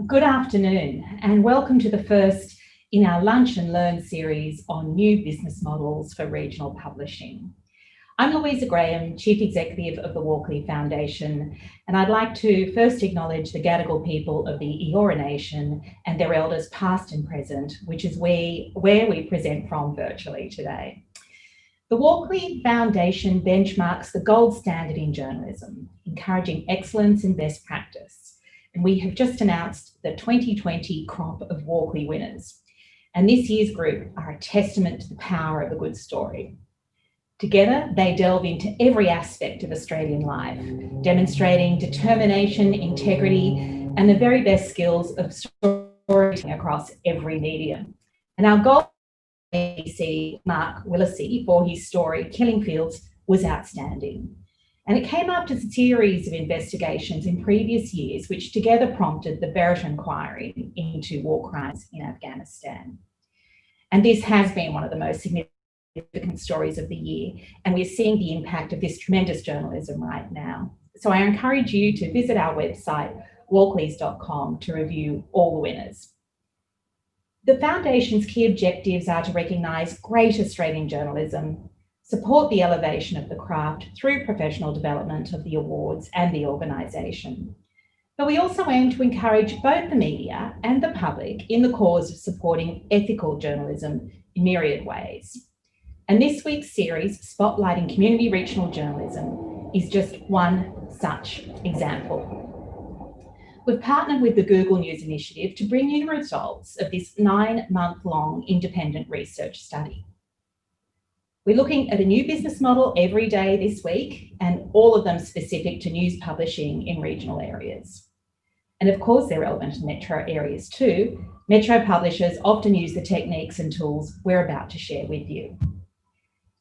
Good afternoon and welcome to the first in our Lunch and Learn series on new business models for regional publishing. I'm Louisa Graham, Chief Executive of the Walkley Foundation, and I'd like to first acknowledge the Gadigal people of the Eora Nation and their elders past and present, which is where we present from virtually today. The Walkley Foundation benchmarks the gold standard in journalism, encouraging excellence and best practice. And we have just announced the 2020 crop of Walkley winners. And this year's group are a testament to the power of a good story. Together, they delve into every aspect of Australian life, demonstrating determination, integrity, and the very best skills of storytelling across every medium. And our goal ABC, Mark Willesee, for his story, Killing Fields, was outstanding. And it came after a series of investigations in previous years, which together prompted the Barrett inquiry into war crimes in Afghanistan. And this has been one of the most significant stories of the year, and we're seeing the impact of this tremendous journalism right now. So I encourage you to visit our website, walkleys.com, to review all the winners. The Foundation's key objectives are to recognise great Australian journalism, support the elevation of the craft through professional development of the awards and the organisation. But we also aim to encourage both the media and the public in the cause of supporting ethical journalism in myriad ways. And this week's series, Spotlighting Community Regional Journalism, is just one such example. We've partnered with the Google News Initiative to bring you the results of this 9-month-long independent research study. We're looking at a new business model every day this week, and all of them specific to news publishing in regional areas. And of course, they're relevant to metro areas too. Metro publishers often use the techniques and tools we're about to share with you.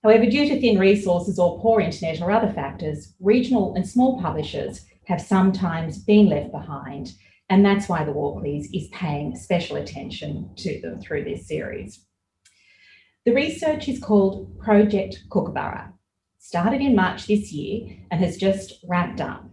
However, due to thin resources or poor internet or other factors, regional and small publishers have sometimes been left behind, and that's why the Walkleys is paying special attention to them through this series. The research is called Project Kookaburra, started in March this year and has just wrapped up.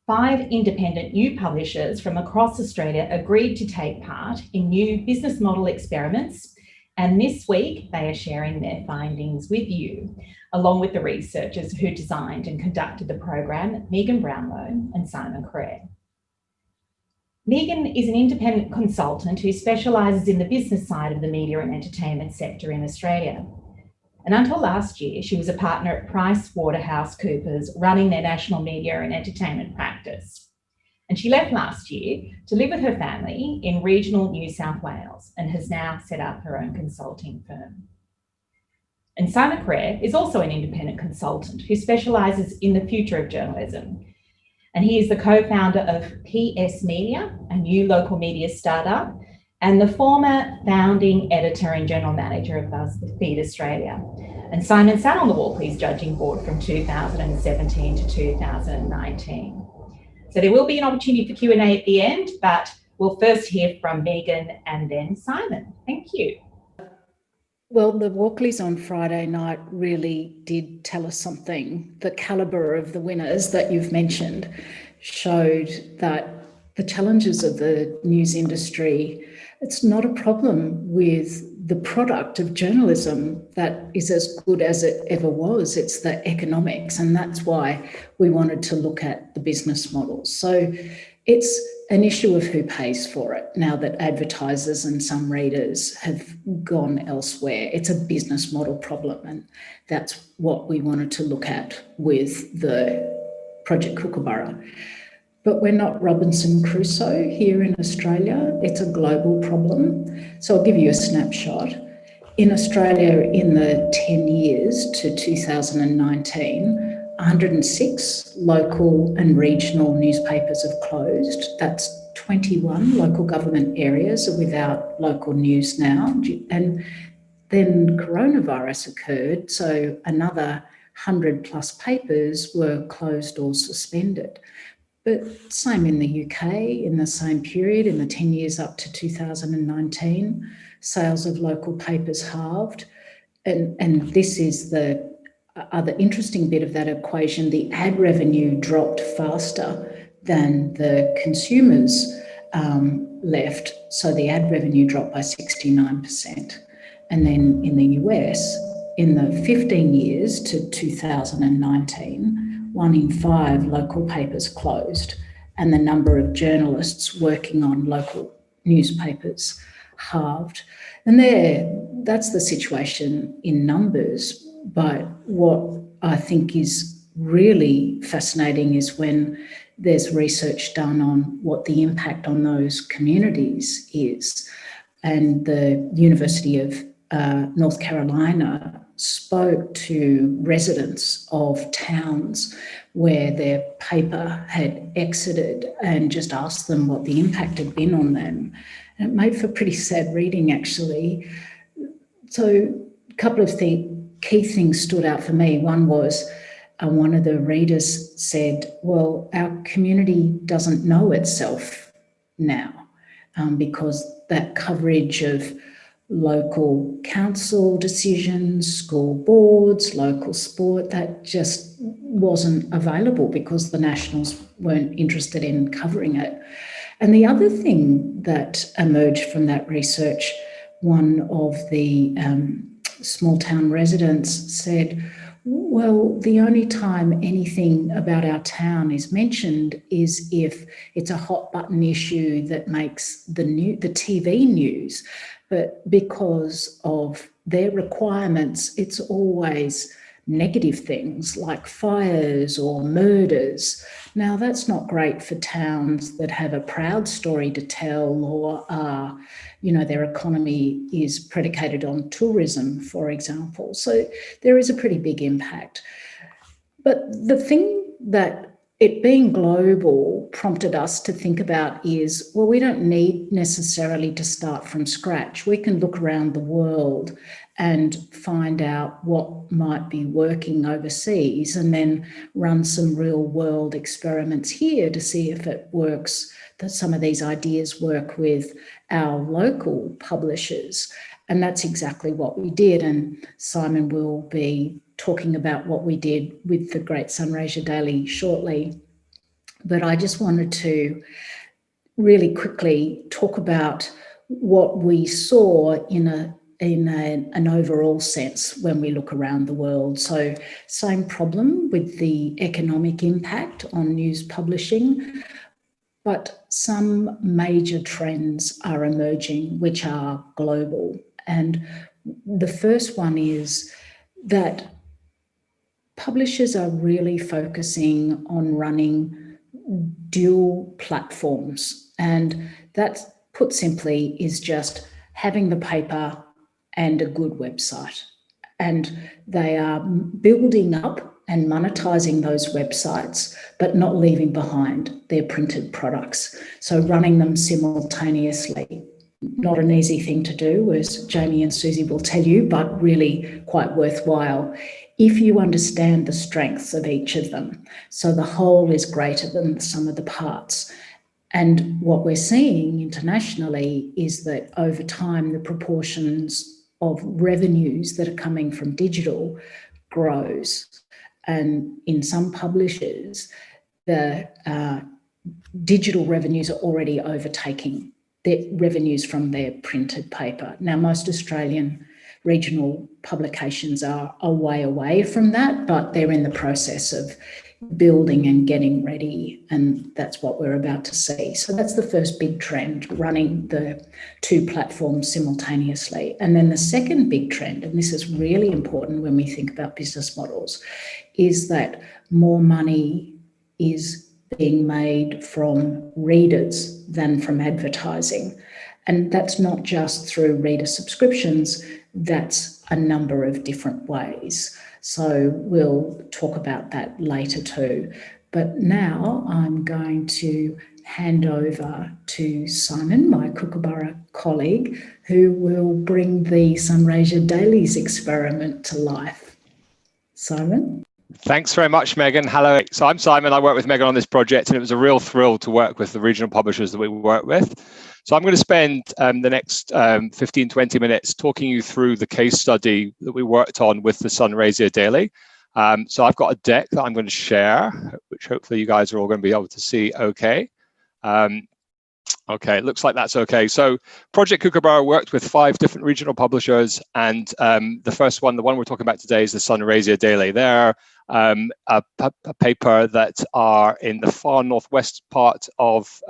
5 independent new publishers from across Australia agreed to take part in new business model experiments, and this week they are sharing their findings with you, along with the researchers who designed and conducted the program, Megan Brownlow and Simon Crerar. Megan is an independent consultant who specialises in the business side of the media and entertainment sector in Australia. And until last year, she was a partner at PricewaterhouseCoopers, running their national media and entertainment practice. And she left last year to live with her family in regional New South Wales and has now set up her own consulting firm. And Simon Crerar is also an independent consultant who specialises in the future of journalism. And he is the co-founder of PS Media, a new local media startup, and the former founding editor and general manager of BuzzFeed Australia. And Simon sat on the Walkley's judging board from 2017 to 2019. So there will be an opportunity for Q&A at the end, but we'll first hear from Megan and then Simon. Thank you. Well, the Walkleys on Friday night really did tell us something. The calibre of the winners that you've mentioned showed that the challenges of the news industry, it's not a problem with the product of journalism that is as good as it ever was. It's the economics, and that's why we wanted to look at the business models. So it's an issue of who pays for it now that advertisers and some readers have gone elsewhere. It's a business model problem, and that's what we wanted to look at with the Project Kookaburra. But we're not Robinson Crusoe here in Australia. It's a global problem. So I'll give you a snapshot. In Australia, in the 10 years to 2019, 106 local and regional newspapers have closed. That's 21 local government areas are without local news now. And then coronavirus occurred, so another 100 plus papers were closed or suspended. But same in the UK, in the same period, in the 10 years up to 2019, sales of local papers halved. And this is the other interesting bit of that equation. The ad revenue dropped faster than the consumers' left, so the ad revenue dropped by 69%. And then in the US, in the 15 years to 2019, 1 in 5 local papers closed, and the number of journalists working on local newspapers halved. And that's the situation in numbers. But what I think is really fascinating is when there's research done on what the impact on those communities is. And the University of North Carolina spoke to residents of towns where their paper had exited and just asked them what the impact had been on them. And it made for pretty sad reading, actually. So a couple of key things stood out for me. One was one of the readers said, well, our community doesn't know itself now because that coverage of local council decisions, school boards, local sport, that just wasn't available because the Nationals weren't interested in covering it. And the other thing that emerged from that research, one of the small town residents said, well, the only time anything about our town is mentioned is if it's a hot button issue that makes the TV news. But because of their requirements, it's always negative things like fires or murders. Now, that's not great for towns that have a proud story to tell or their economy is predicated on tourism, for example. So there is a pretty big impact. But the thing that it being global prompted us to think about is, well, we don't need necessarily to start from scratch. We can look around the world and find out what might be working overseas and then run some real world experiments here to see if it works, that some of these ideas work with our local publishers. And that's exactly what we did. And Simon will be talking about what we did with the great Sunraysia Daily shortly. But I just wanted to really quickly talk about what we saw in an overall sense when we look around the world. So same problem with the economic impact on news publishing, but some major trends are emerging which are global. And the first one is that publishers are really focusing on running dual platforms. And that, put simply, is just having the paper and a good website. And they are building up and monetizing those websites, but not leaving behind their printed products. So running them simultaneously. Not an easy thing to do, as Jamie and Susie will tell you, but really quite worthwhile if you understand the strengths of each of them. So the whole is greater than the sum of the parts. And what we're seeing internationally is that over time, the proportions of revenues that are coming from digital grows. And in some publishers, the digital revenues are already overtaking the revenues from their printed paper. Now, most Australian regional publications are a way away from that, but they're in the process of building and getting ready, and that's what we're about to see. So that's the first big trend, running the two platforms simultaneously. And then the second big trend, and this is really important when we think about business models, is that more money is being made from readers than from advertising. And that's not just through reader subscriptions, that's a number of different ways. So we'll talk about that later too. But now I'm going to hand over to Simon, my Kookaburra colleague, who will bring the Sunraysia Daily's experiment to life. Simon? Thanks very much, Megan. Hello. So I'm Simon. I work with Megan on this project, and it was a real thrill to work with the regional publishers that we work with. So I'm going to spend the next 15, 20 minutes talking you through the case study that we worked on with the Sunraysia Daily. So I've got a deck that I'm going to share, which hopefully you guys are all going to be able to see okay. Okay, it looks like that's okay. So Project Kookaburra worked with 5 different regional publishers, and the first one, the one we're talking about today, is the Sunraysia Daily. They're a paper that are in the far northwest part of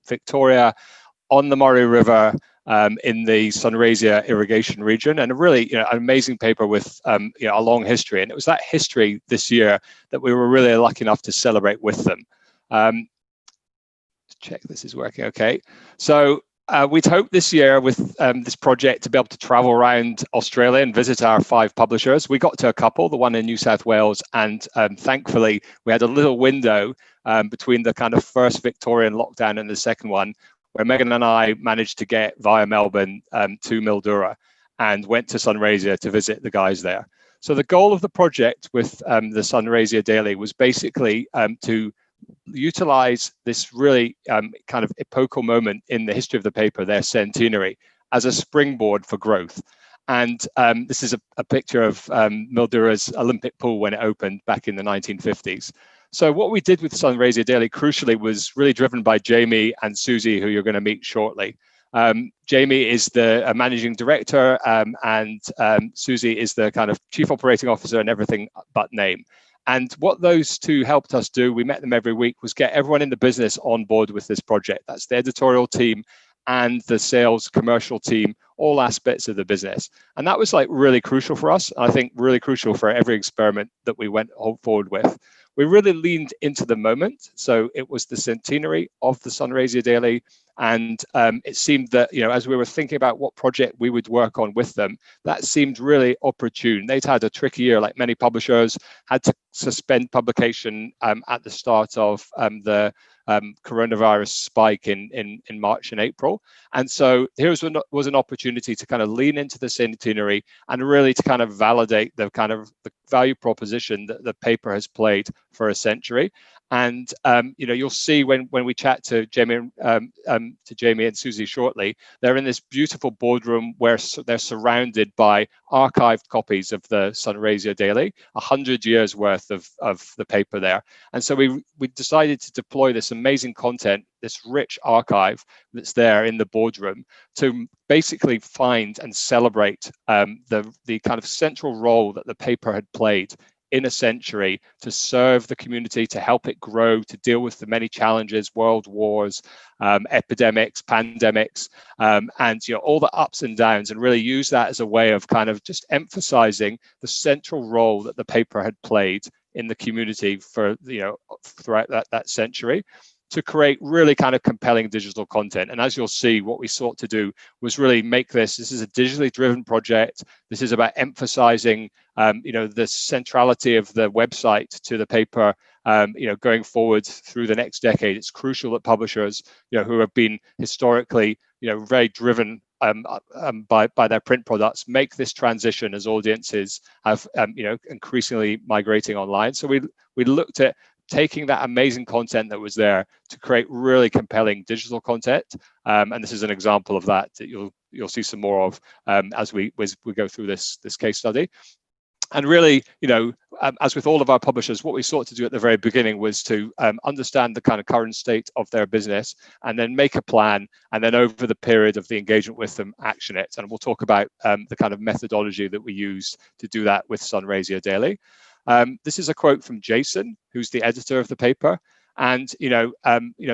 Victoria, on the Murray River, in the Sunraysia irrigation region, and a really an amazing paper with a long history. And it was that history this year that we were really lucky enough to celebrate with them. Check this is working okay. So we'd hoped this year with this project to be able to travel around Australia and visit our 5 publishers. We got to a couple, the one in New South Wales, and thankfully we had a little window between the kind of first Victorian lockdown and the second one, where Megan and I managed to get via Melbourne to Mildura and went to Sunraysia to visit the guys there. So the goal of the project with the Sunraysia Daily was basically to utilize this really kind of epochal moment in the history of the paper, their centenary, as a springboard for growth. And this is a picture of Mildura's Olympic pool when it opened back in the 1950s. So what we did with Sunraysia Daily, crucially, was really driven by Jamie and Susie, who you're going to meet shortly. Jamie is the managing director, and Susie is the kind of chief operating officer and everything but name. And what those two helped us do, we met them every week, was get everyone in the business on board with this project. That's the editorial team and the sales commercial team, all aspects of the business. And that was like really crucial for us. And I think really crucial for every experiment that we went forward with. We really leaned into the moment. So it was the centenary of the Sunraysia Daily. And it seemed that, as we were thinking about what project we would work on with them, that seemed really opportune. They'd had a tricky year, like many publishers, had to suspend publication at the start of the coronavirus spike in March and April. And so here was an opportunity to kind of lean into the centenary and really to kind of validate the kind of the value proposition that the paper has played for a century. And you'll see when we chat to Jamie and Susie shortly, they're in this beautiful boardroom where they're surrounded by archived copies of the Sunraysia Daily, 100 years worth of the paper there. And so we decided to deploy this amazing content, this rich archive that's there in the boardroom, to basically find and celebrate the kind of central role that the paper had played in a century to serve the community, to help it grow, to deal with the many challenges, world wars, epidemics, pandemics, and all the ups and downs, and really use that as a way of kind of just emphasizing the central role that the paper had played in the community for throughout that century, to create really kind of compelling digital content. And as you'll see, what we sought to do was really make this is a digitally driven project. This is about emphasizing, the centrality of the website to the paper, going forward through the next decade. It's crucial that publishers, who have been historically, very driven by their print products, make this transition as audiences have, increasingly migrating online. So we looked at taking that amazing content that was there to create really compelling digital content, and this is an example of that you'll see some more of as we go through this case study. And really, as with all of our publishers, what we sought to do at the very beginning was to understand the kind of current state of their business, and then make a plan, and then over the period of the engagement with them, action it. And we'll talk about the kind of methodology that we used to do that with Sunraysia Daily. This is a quote from Jason, who's the editor of the paper. And,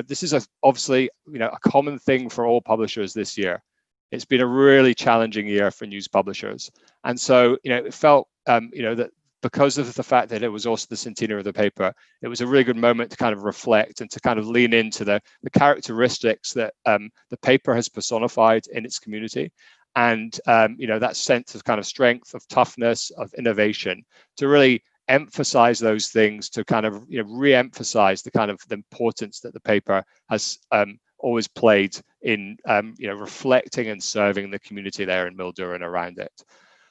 this is obviously, a common thing for all publishers this year. It's been a really challenging year for news publishers. And so, it felt, that because of the fact that it was also the centenary of the paper, it was a really good moment to kind of reflect and to kind of lean into the characteristics that the paper has personified in its community. And, that sense of kind of strength, of toughness, of innovation, to really emphasize those things, to kind of re-emphasize the kind of the importance that the paper has always played in reflecting and serving the community there in Mildura and around it.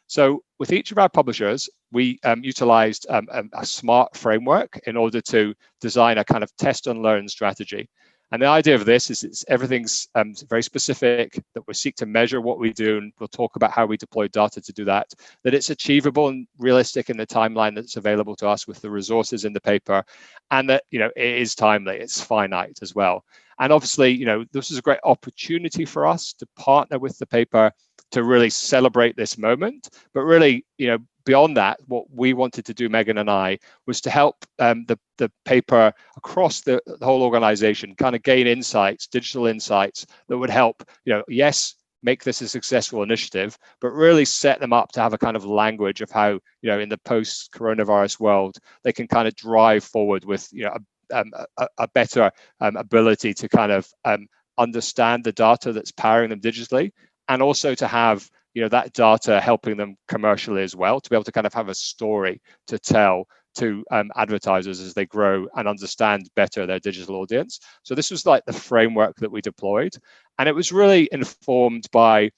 So with each of our publishers, we utilized a SMART framework in order to design a kind of test and learn strategy. And the idea of this is everything's very specific, that we seek to measure what we do, and we'll talk about how we deploy data to do that, that it's achievable and realistic in the timeline that's available to us with the resources in the paper, and that it is timely, it's finite as well. And obviously, this is a great opportunity for us to partner with the paper to really celebrate this moment. But really, beyond that, what we wanted to do, Megan and I, was to help the paper across the whole organization kind of gain insights, digital insights that would help, yes, make this a successful initiative, but really set them up to have a kind of language of how, in the post-coronavirus world, they can kind of drive forward with, a better ability to kind of understand the data that's powering them digitally, and also to have that data helping them commercially as well, to be able to kind of have a story to tell to advertisers as they grow and understand better their digital audience. So this was like the framework that we deployed, and it was really informed by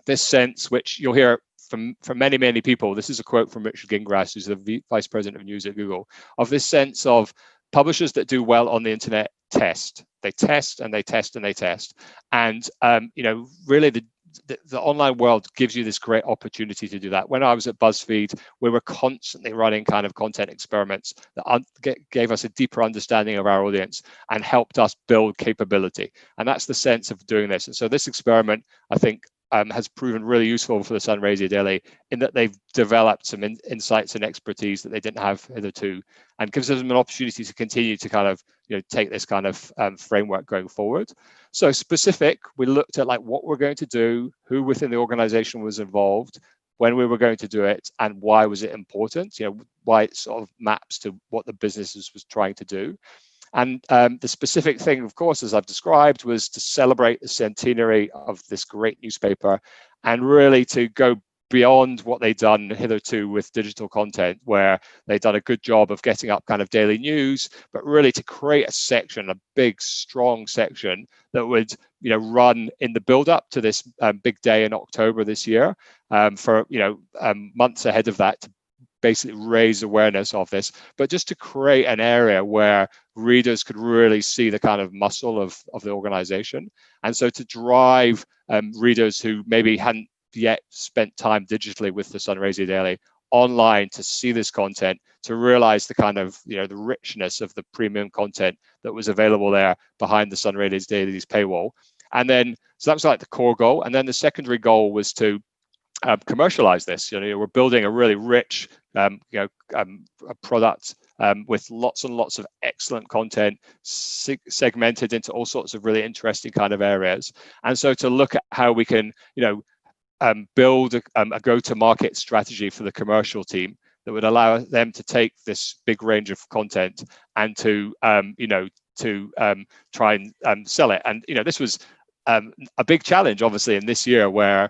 this sense, which you'll hear from many, many people. This is a quote from Richard Gingras, who's the Vice President of News at Google, of this sense of publishers that do well on the internet test. They test and they test and they test. And, really the online world gives you this great opportunity to do that. When I was at BuzzFeed, we were constantly running kind of content experiments that gave us a deeper understanding of our audience and helped us build capability. And that's the sense of doing this. And so this experiment, I think, has proven really useful for the Sunraysia Daily in that they've developed some insights and expertise that they didn't have hitherto, and gives them an opportunity to continue to kind of take this kind of framework going forward. So specific, we looked at like what we're going to do, who within the organization was involved, when we were going to do it, and why was it important, why it sort of maps to what the business was trying to do. And the specific thing, of course, as I've described, was to celebrate the centenary of this great newspaper, and really to go beyond what they'd done hitherto with digital content, where they'd done a good job of getting up kind of daily news, but really to create a section, a big, strong section that would, run in the build up to this big day in October this year, for, months ahead of that, to basically raise awareness of this, but just to create an area where readers could really see the kind of muscle of the organization. And so to drive readers who maybe hadn't yet spent time digitally with the Sunraysia Daily online to see this content, to realize the kind of, the richness of the premium content that was available there behind the Sunraysia Daily's paywall. And then, so that was like the core goal. And then the secondary goal was to commercialize this. We're building a really rich a product with lots and lots of excellent content, segmented into all sorts of really interesting kind of areas. And so to look at how we can build a go-to-market strategy for the commercial team that would allow them to take this big range of content and to try and sell it. And this was a big challenge, obviously, in this year where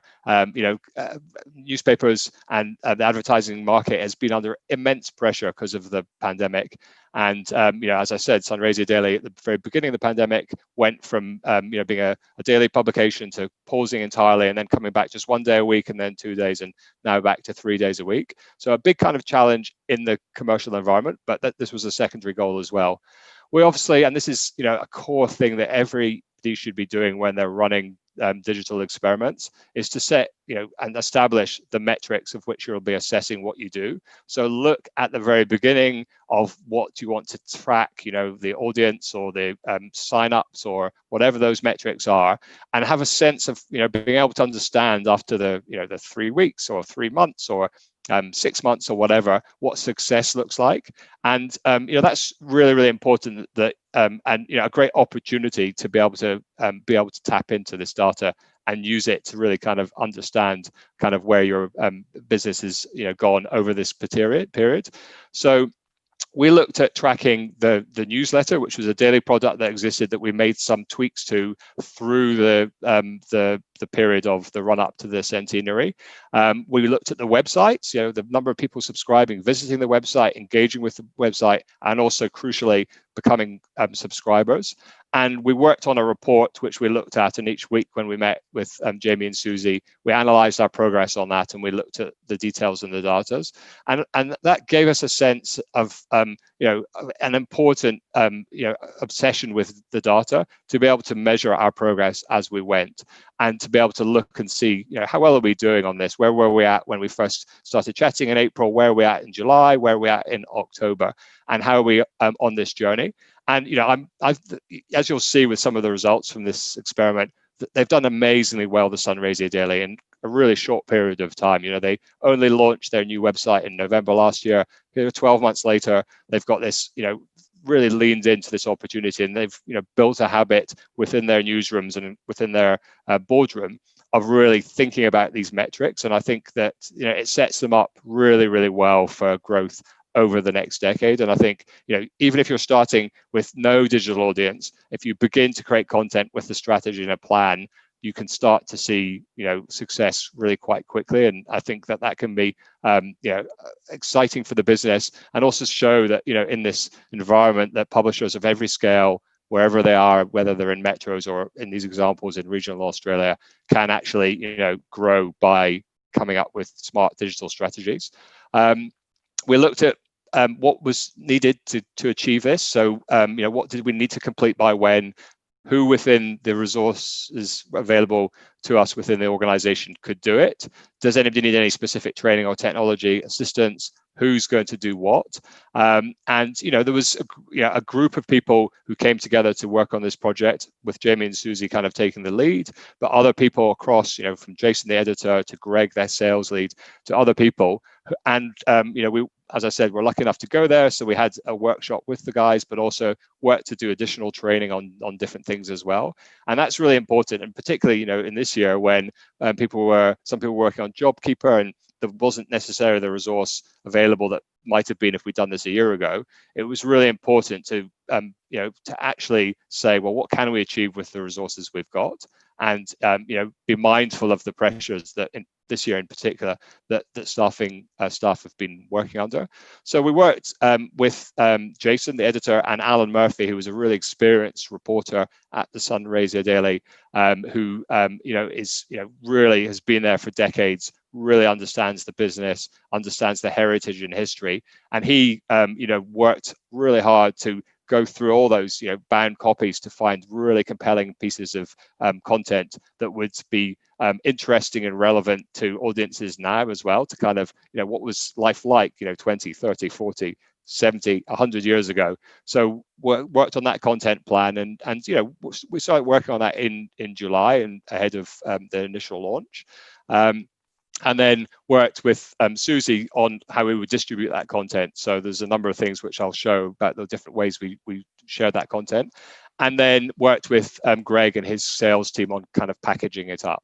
newspapers and the advertising market has been under immense pressure because of the pandemic. And as I said, Sunraysia Daily at the very beginning of the pandemic went from being a daily publication to pausing entirely, and then coming back just 1 day a week, and then 2 days, and now back to 3 days a week. So a big kind of challenge in the commercial environment, but this was a secondary goal as well. We obviously, and this is a core thing that everybody should be doing when they're running digital experiments, is to set and establish the metrics of which you'll be assessing what you do. So look at the very beginning of what you want to track, the audience or the sign-ups or whatever those metrics are, and have a sense of being able to understand after the the 3 weeks or 3 months or 6 months or whatever, what success looks like. And that's really, really important, that and a great opportunity to be able to tap into this data and use it to really kind of understand kind of where your business has gone over this period. So we looked at tracking the newsletter, which was a daily product that existed that we made some tweaks to through the period of the run up to the centenary. We looked at the websites, the number of people subscribing, visiting the website, engaging with the website, and also crucially becoming subscribers. And we worked on a report which we looked at, and each week when we met with Jamie and Susie, we analysed our progress on that, and we looked at the details and the data, and that gave us a sense of an important obsession with the data, to be able to measure our progress as we went, and to be able to look and see how well are we doing on this. Where were we at when we first started chatting in April? Where are we at in July? Where are we at in October? And how are we on this journey? And as you'll see with some of the results from this experiment, they've done amazingly well, the Sunraysia Daily, in a really short period of time. They only launched their new website in November last year. 12 months later, they've got this, really leaned into this opportunity, and they've, built a habit within their newsrooms and within their boardroom of really thinking about these metrics. And I think that, it sets them up really, really well for growth over the next decade. And I think, even if you're starting with no digital audience, if you begin to create content with a strategy and a plan, you can start to see, success really quite quickly. And I think that can be, exciting for the business, and also show that, in this environment, that publishers of every scale, wherever they are, whether they're in metros or in these examples in regional Australia, can actually, grow by coming up with smart digital strategies. We looked at what was needed to achieve this. So, what did we need to complete by when? Who within the resources available to us within the organization could do it? Does anybody need any specific training or technology assistance? Who's going to do what? And there was a group of people who came together to work on this project, with Jamie and Susie kind of taking the lead, but other people across, from Jason, the editor, to Greg, their sales lead, to other people. And we, as I said, we're lucky enough to go there. So we had a workshop with the guys, but also work to do additional training on different things as well. And that's really important. And particularly, in this year when some people were working on JobKeeper, and there wasn't necessarily the resource available that might have been if we'd done this a year ago. It was really important to actually say, well, what can we achieve with the resources we've got? And be mindful of the pressures that this year in particular that staff have been working under. So we worked with Jason, the editor, and Alan Murphy, who was a really experienced reporter at the Sunraysia Daily, who is really has been there for decades, really understands the business, understands the heritage and history, and he worked really hard to go through all those bound copies to find really compelling pieces of content that would be interesting and relevant to audiences now as well, to kind of what was life like 20, 30, 40, 70, 100 years ago. So worked on that content plan, and we started working on that in July, and ahead of the initial launch. And then worked with Susie on how we would distribute that content. So there's a number of things which I'll show about the different ways we share that content. And then worked with Greg and his sales team on kind of packaging it up.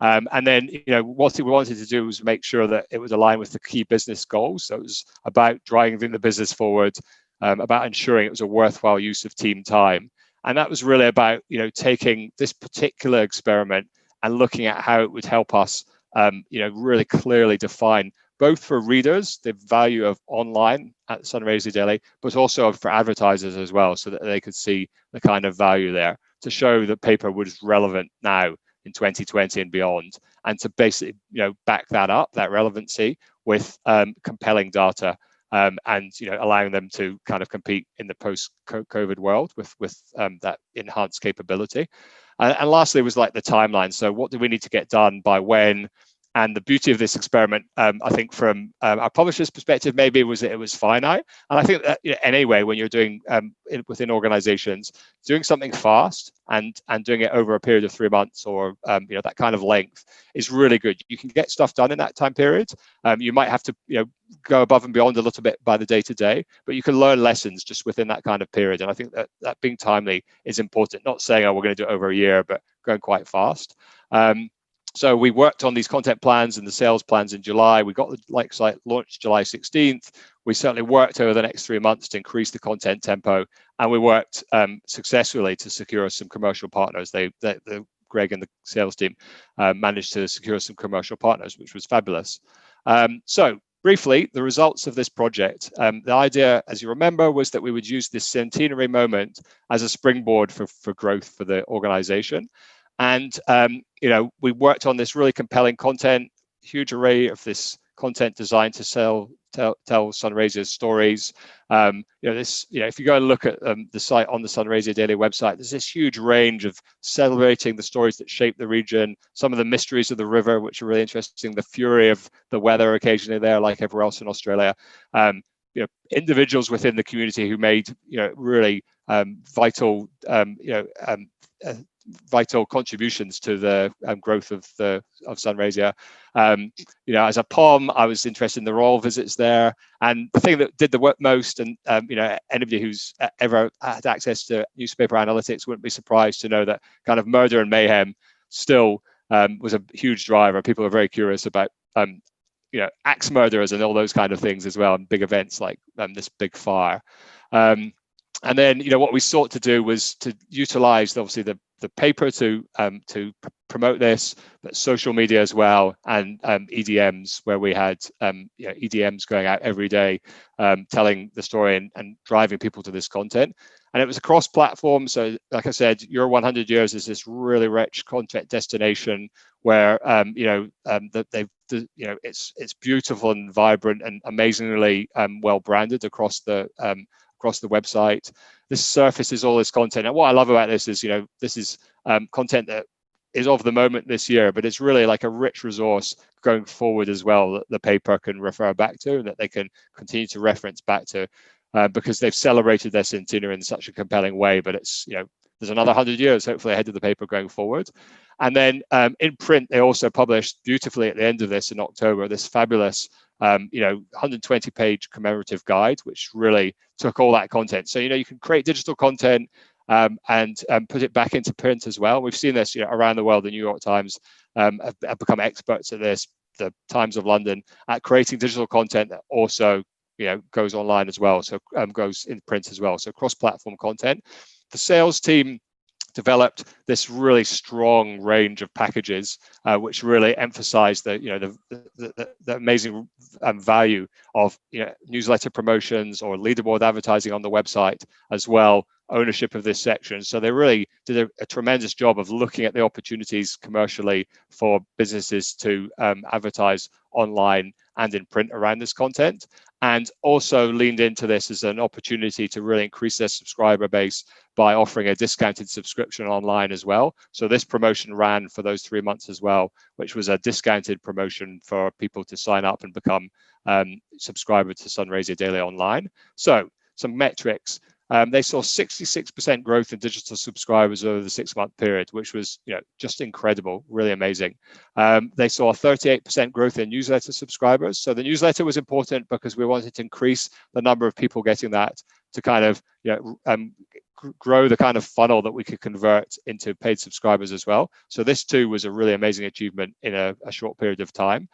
And then, what we wanted to do was make sure that it was aligned with the key business goals. So it was about driving the business forward, about ensuring it was a worthwhile use of team time. And that was really about, taking this particular experiment and looking at how it would help us really clearly define, both for readers, the value of online at Sunraysia Daily, but also for advertisers as well, so that they could see the kind of value there, to show that paper was relevant now in 2020 and beyond, and to basically back that up, that relevancy, with compelling data, and allowing them to kind of compete in the post-COVID world with that enhanced capability. And lastly was like the timeline. So what do we need to get done by when? And the beauty of this experiment, I think from our publisher's perspective, maybe was that it was finite. And I think that anyway, when you're doing within organizations, doing something fast and doing it over a period of 3 months, or that kind of length, is really good. You can get stuff done in that time period. You might have to go above and beyond a little bit by the day to day, but you can learn lessons just within that kind of period. And I think that being timely is important. Not saying, oh, we're going to do it over a year, but going quite fast. So we worked on these content plans and the sales plans in July. We got the site launched July 16th. We certainly worked over the next 3 months to increase the content tempo, and we worked successfully to secure some commercial partners. Greg and the sales team managed to secure some commercial partners, which was fabulous. So briefly, the results of this project. The idea, as you remember, was that we would use this centenary moment as a springboard for growth for the organization. And we worked on this really compelling content, huge array of this content designed to tell Sunraysia's stories. If you go and look at the site on the Sunraysia Daily website, there's this huge range of celebrating the stories that shape the region, some of the mysteries of the river, which are really interesting, the fury of the weather occasionally there, like everywhere else in Australia. Individuals within the community who made really vital vital contributions to the growth of Sunraysia. As a POM, I was interested in the royal visits there, and the thing that did the work most, and anybody who's ever had access to newspaper analytics wouldn't be surprised to know that kind of murder and mayhem still was a huge driver. People are very curious about axe murderers and all those kind of things as well, and big events like this big fire. And then, what we sought to do was to utilize, obviously, the paper to promote this, but social media as well, and EDMs, where we had EDMs going out every day, telling the story and driving people to this content. And it was across platforms. So, like I said, Your 100 Years is this really rich content destination where it's beautiful and vibrant and amazingly well branded across the website. This surfaces all this content, and what I love about this is this is content that is of the moment this year, but it's really like a rich resource going forward as well that the paper can refer back to and that they can continue to reference back to, because they've celebrated their centenary in such a compelling way. But it's there's another 100 years hopefully ahead of the paper going forward. And then in print, they also published beautifully at the end of this in October this fabulous 120-page commemorative guide, which really took all that content. So you can create digital content and put it back into print as well. We've seen this around the world. The New York Times have become experts at this. The Times of London at creating digital content that also goes online as well, so goes in print as well. So cross-platform content. The sales team developed this really strong range of packages, which really emphasize the amazing value of newsletter promotions or leaderboard advertising on the website as well, ownership of this section. So they really did a tremendous job of looking at the opportunities commercially for businesses to advertise online and in print around this content, and also leaned into this as an opportunity to really increase their subscriber base by offering a discounted subscription online as well. So this promotion ran for those 3 months as well, which was a discounted promotion for people to sign up and become subscriber to Sunraysia Daily online. So some metrics. They saw 66% growth in digital subscribers over the 6-month period, which was just incredible, really amazing. They saw 38% growth in newsletter subscribers. So the newsletter was important because we wanted to increase the number of people getting that to kind of grow the kind of funnel that we could convert into paid subscribers as well. So this too was a really amazing achievement in a short period of time.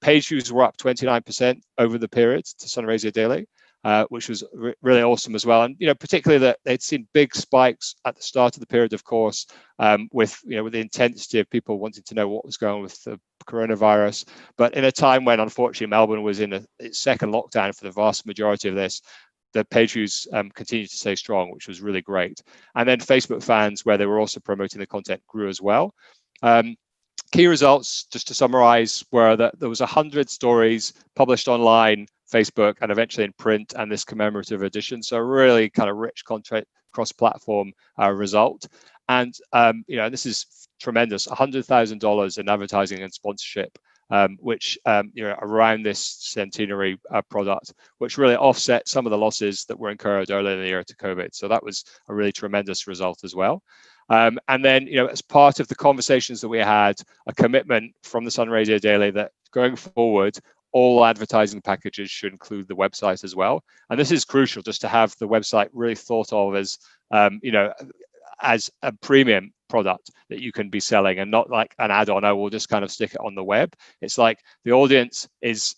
Page views were up 29% over the period to Sunraysia Daily. Which was really awesome as well, and particularly that they'd seen big spikes at the start of the period, of course, with the intensity of people wanting to know what was going on with the coronavirus. But in a time when unfortunately Melbourne was in its second lockdown for the vast majority of this, the page views continued to stay strong, which was really great. And then Facebook fans, where they were also promoting the content, grew as well. Key results, just to summarize, were that there was 100 stories published online, Facebook, and eventually in print, and this commemorative edition. So really kind of rich content cross-platform result. And this is tremendous, $100,000 in advertising and sponsorship, which around this centenary product, which really offset some of the losses that were incurred earlier in the year to COVID. So that was a really tremendous result as well. And then, as part of the conversations that we had, a commitment from the Sunraysia Daily that going forward, all advertising packages should include the website as well. And this is crucial, just to have the website really thought of as, as a premium product that you can be selling, and not like an add-on. Oh, we'll just kind of stick it on the web. It's like the audience is,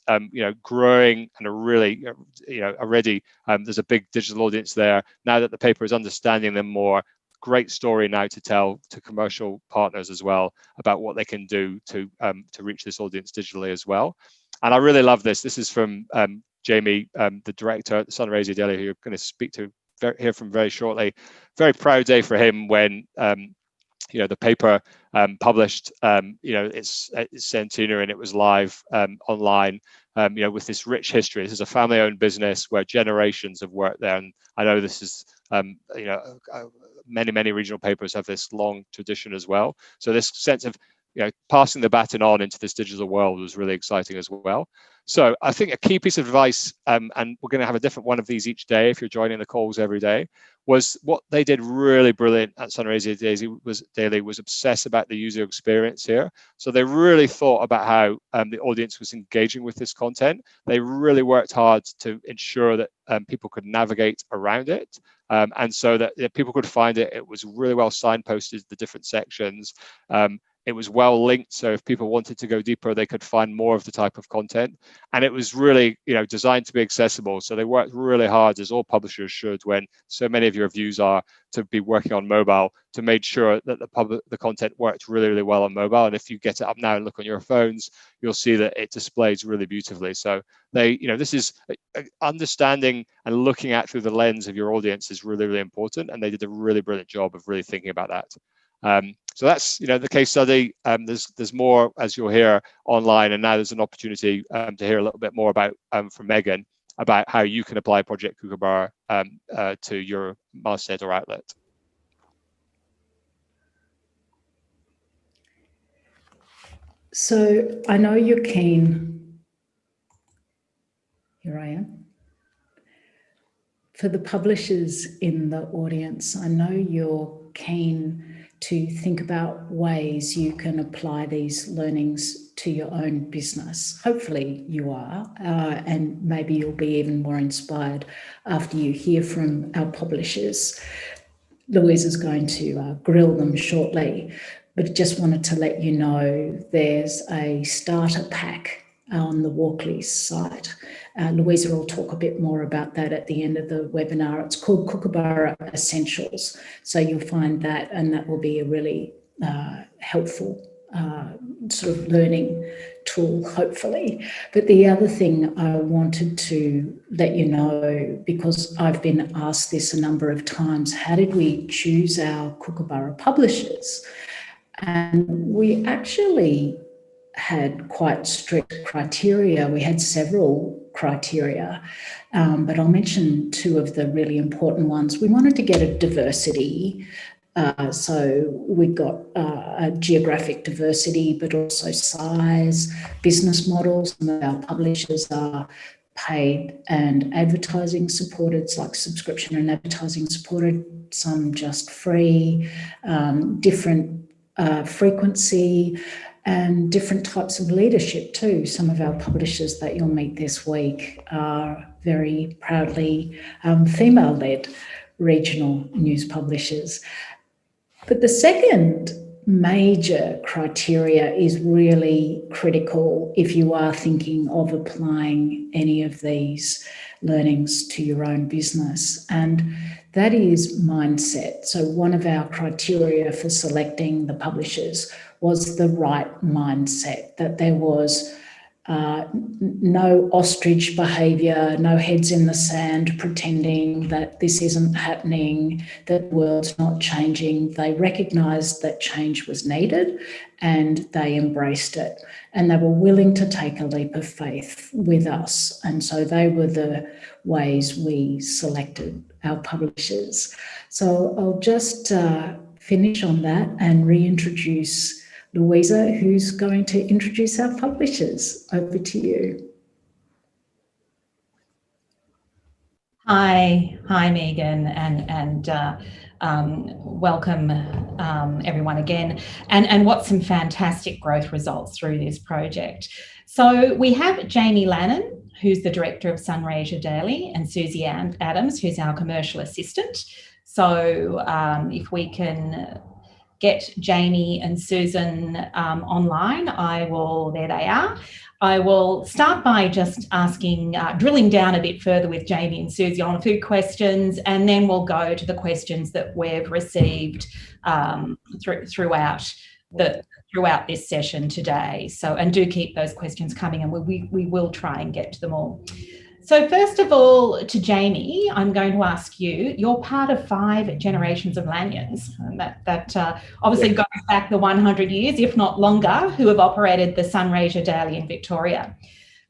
growing and are really, already there's a big digital audience there. Now that the paper is understanding them more, great story now to tell to commercial partners as well about what they can do to reach this audience digitally as well. And I really love this. This is from Jamie, the director at the Sunraysia Daily, who you're going to hear from very shortly. Very proud day for him when the paper published its centenary, and it was live online. With this rich history. This is a family-owned business where generations have worked there, and I know this is many regional papers have this long tradition as well. So this sense of passing the baton on into this digital world was really exciting as well. So I think a key piece of advice, and we're going to have a different one of these each day if you're joining the calls every day, was what they did really brilliant at Sunraysia Daily was obsess about the user experience here. So they really thought about how the audience was engaging with this content. They really worked hard to ensure that people could navigate around it, and so that people could find it. It was really well signposted, the different sections. It was well linked, so if people wanted to go deeper, they could find more of the type of content. And it was really, designed to be accessible. So they worked really hard, as all publishers should, when so many of your views are, to be working on mobile, to make sure that the content worked really, really well on mobile. And if you get it up now and look on your phones, you'll see that it displays really beautifully. So this is understanding and looking at through the lens of your audience is really, really important. And they did a really brilliant job of really thinking about that. So that's the case study. There's more, as you'll hear, online, and now there's an opportunity to hear a little bit more about from Megan about how you can apply Project Kookaburra to your masthead or outlet. So I know you're keen. Here I am. For the publishers in the audience, I know you're keen to think about ways you can apply these learnings to your own business. Hopefully you are, and maybe you'll be even more inspired after you hear from our publishers. Louise is going to grill them shortly, but just wanted to let you know there's a starter pack on the Walkley site. Louisa will talk a bit more about that at the end of the webinar. It's called Kookaburra Essentials. So you'll find that, and that will be a really helpful sort of learning tool, hopefully. But the other thing I wanted to let you know, because I've been asked this a number of times, how did we choose our Kookaburra publishers? And we actually had quite strict criteria. We had several criteria, but I'll mention two of the really important ones. We wanted to get a diversity. So we got a geographic diversity, but also size, business models. Some of our publishers are paid and advertising supported, like subscription and advertising supported, some just free, different frequency, and different types of leadership too. Some of our publishers that you'll meet this week are very proudly female-led regional news publishers. But the second major criteria is really critical if you are thinking of applying any of these learnings to your own business, and that is mindset. So one of our criteria for selecting the publishers was the right mindset, that there was no ostrich behaviour, no heads in the sand pretending that this isn't happening, that the world's not changing. They recognised that change was needed and they embraced it, and they were willing to take a leap of faith with us. And so they were the ways we selected our publishers. So I'll just finish on that and reintroduce Louisa, who's going to introduce our publishers. Over to you. Hi, Megan, and welcome everyone again. And what's some fantastic growth results through this project. So we have Jamie Lannon, who's the director of Sunraysia Daily, and Susie Adams, who's our commercial assistant. So if we can get Jamie and Susan online, there they are. I will start by just asking, drilling down a bit further with Jamie and Susie on a few questions, and then we'll go to the questions that we've received throughout this session today. So, and do keep those questions coming, and we will try and get to them all. So first of all, to Jamie, I'm going to ask you, you're part of 5 generations of Lanyons, and that obviously goes back the 100 years, if not longer, who have operated the Sunraysia Daily in Victoria.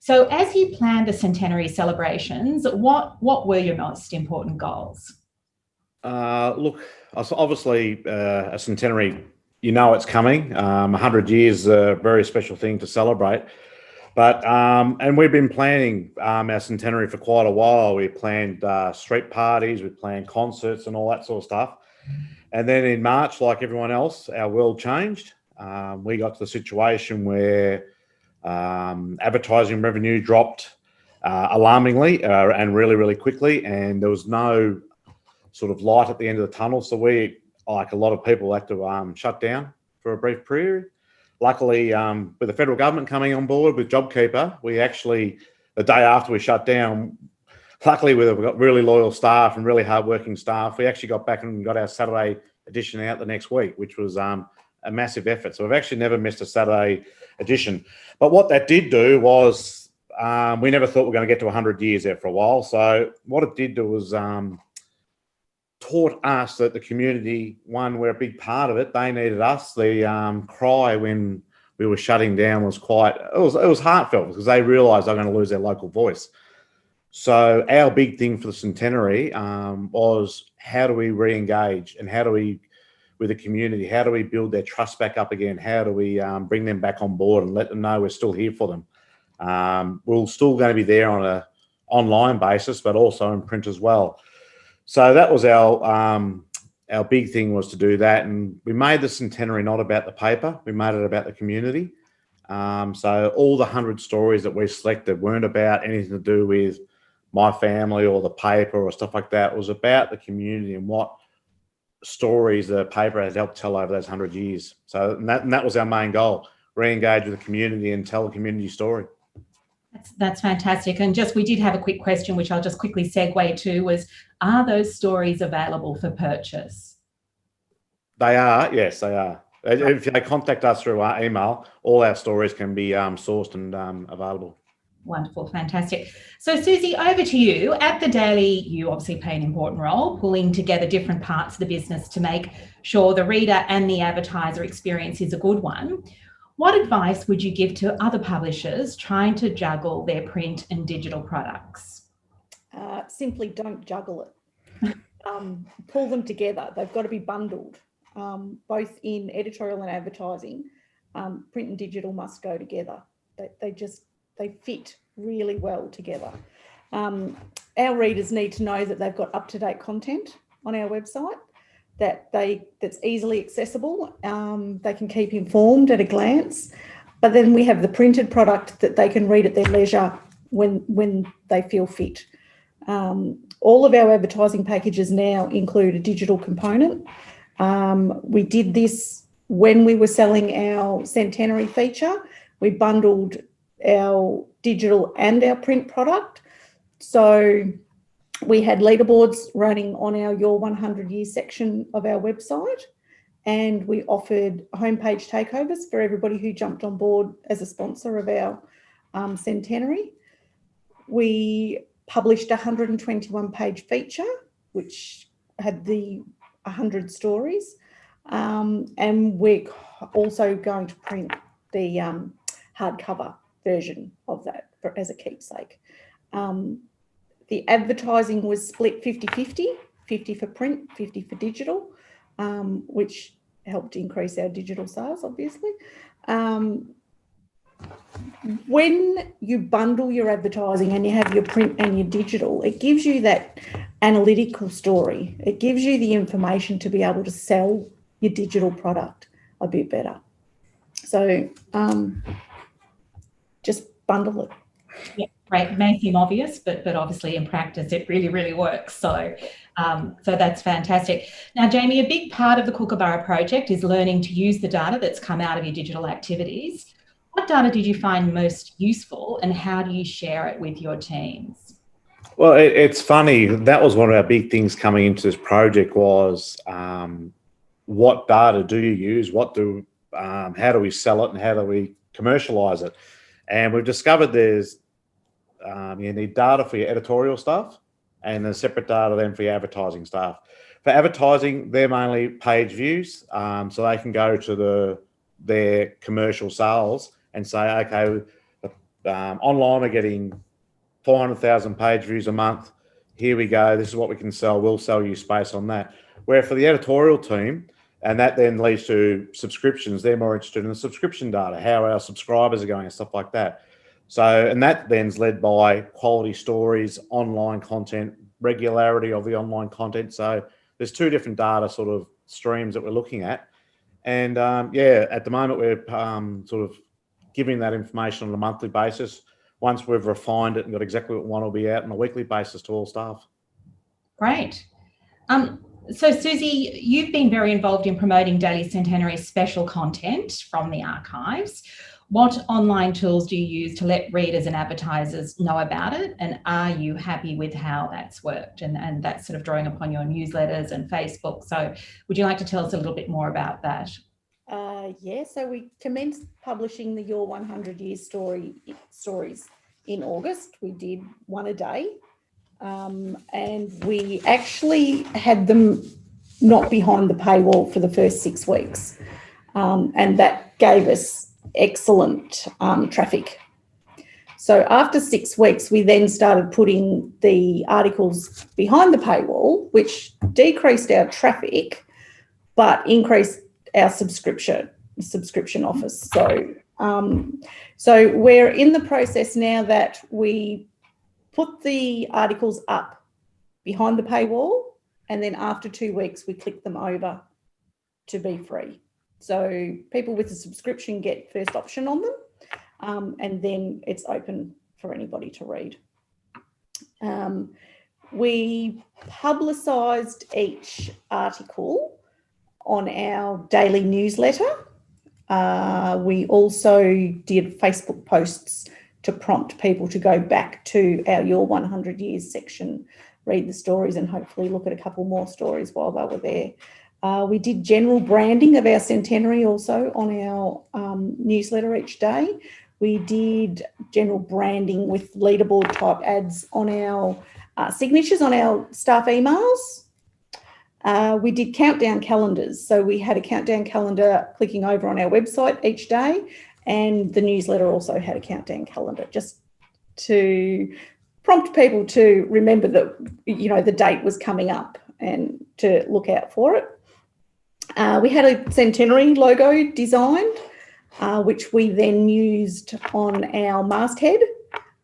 So as you planned the Centenary celebrations, what were your most important goals? Look, obviously a Centenary you know it's coming. 100 years is a very special thing to celebrate. But and we've been planning our centenary for quite a while. We planned street parties, we planned concerts and all that sort of stuff. And then in March, like everyone else, our world changed. We got to the situation where advertising revenue dropped alarmingly and really, really quickly. And there was no sort of light at the end of the tunnel. So we, like a lot of people, had to shut down for a brief period. Luckily, with the federal government coming on board with JobKeeper, we actually, the day after we shut down, luckily we've got really loyal staff and really hardworking staff, we actually got back and got our Saturday edition out the next week, which was a massive effort. So we've actually never missed a Saturday edition. But what that did do was we never thought we were going to get to 100 years there for a while. So what it did do was taught us that the community, one, we're a big part of it. They needed us. The cry when we were shutting down was it was heartfelt because they realised they're going to lose their local voice. So our big thing for the centenary was how do we re-engage and how do we, with the community, how do we build their trust back up again? How do we bring them back on board and let them know we're still here for them? We're still going to be there on an online basis, but also in print as well. So that was our big thing, was to do that. And we made the centenary not about the paper. We made it about the community. So all the 100 stories that we selected weren't about anything to do with my family or the paper or stuff like that. It was about the community and what stories the paper has helped tell over those 100 years. So and that was our main goal, re-engage with the community and tell a community story. That's fantastic. And we did have a quick question, which I'll just quickly segue to, was, are those stories available for purchase? They are, yes, they are. If they contact us through our email, all our stories can be sourced and available. Wonderful, fantastic. So Susie, over to you. At the Daily, you obviously play an important role, pulling together different parts of the business to make sure the reader and the advertiser experience is a good one. What advice would you give to other publishers trying to juggle their print and digital products? Simply don't juggle it. Pull them together. They've got to be bundled, both in editorial and advertising. Print and digital must go together. They fit really well together. Our readers need to know that they've got up-to-date content on our website, that's easily accessible. They can keep informed at a glance, but then we have the printed product that they can read at their leisure when they feel fit. All of our advertising packages now include a digital component. We did this when we were selling our Centenary feature. We bundled our digital and our print product. So we had leaderboards running on our Your 100 Years section of our website, and we offered homepage takeovers for everybody who jumped on board as a sponsor of our Centenary. We published a 121-page feature, which had the 100 stories, and we're also going to print the hardcover version of that as a keepsake. The advertising was split 50-50, 50 for print, 50 for digital, which helped increase our digital sales, obviously. When you bundle your advertising and you have your print and your digital, it gives you that analytical story. It gives you the information to be able to sell your digital product a bit better. So just bundle it. Yeah, great. It may seem obvious, but obviously in practice it really, really works. So that's fantastic. Now, Jamie, a big part of the Kookaburra project is learning to use the data that's come out of your digital activities. What data did you find most useful, and how do you share it with your teams? Well, it's funny. That was one of our big things coming into this project was what data do you use? How do we sell it, and how do we commercialize it? And we've discovered there's you need data for your editorial stuff, and then separate data then for your advertising stuff. For advertising, they're mainly page views, so they can go to their commercial sales and say, okay, online we're getting 400,000 page views a month. Here we go. This is what we can sell. We'll sell you space on that. Where for the editorial team, And that then leads to subscriptions. They're more interested in the subscription data, how our subscribers are going and stuff like that. So, and that then's led by quality stories, online content, regularity of the online content. So there's two different data sort of streams that we're looking at. And yeah, at the moment we're sort of giving that information on a monthly basis. Once we've refined it and got exactly what one will be out on a weekly basis to all staff. Great. So Susie, you've been very involved in promoting Daily Centenary special content from the archives. What online tools do you use to let readers and advertisers know about it? And are you happy with how that's worked? And that's sort of drawing upon your newsletters and Facebook. So would you like to tell us a little bit more about that? Yeah, so we commenced publishing the Your 100 Years stories in August. We did one a day. And we actually had them not behind the paywall for the first 6 weeks. And that gave us excellent traffic. So after 6 weeks, we then started putting the articles behind the paywall, which decreased our traffic, but increased our subscription offers. So we're in the process now that we put the articles up behind the paywall, and then after 2 weeks, we click them over to be free. So people with a subscription get first option on them, and then it's open for anybody to read. We publicised each article on our daily newsletter. We also did Facebook posts to prompt people to go back to our Your 100 Years section, read the stories and hopefully look at a couple more stories while they were there. We did general branding of our centenary also on our newsletter each day. We did general branding with leaderboard type ads on our signatures on our staff emails. We did countdown calendars. So we had a countdown calendar clicking over on our website each day, and the newsletter also had a countdown calendar just to prompt people to remember that, you know, the date was coming up and to look out for it. We had a Centenary logo designed, which we then used on our masthead,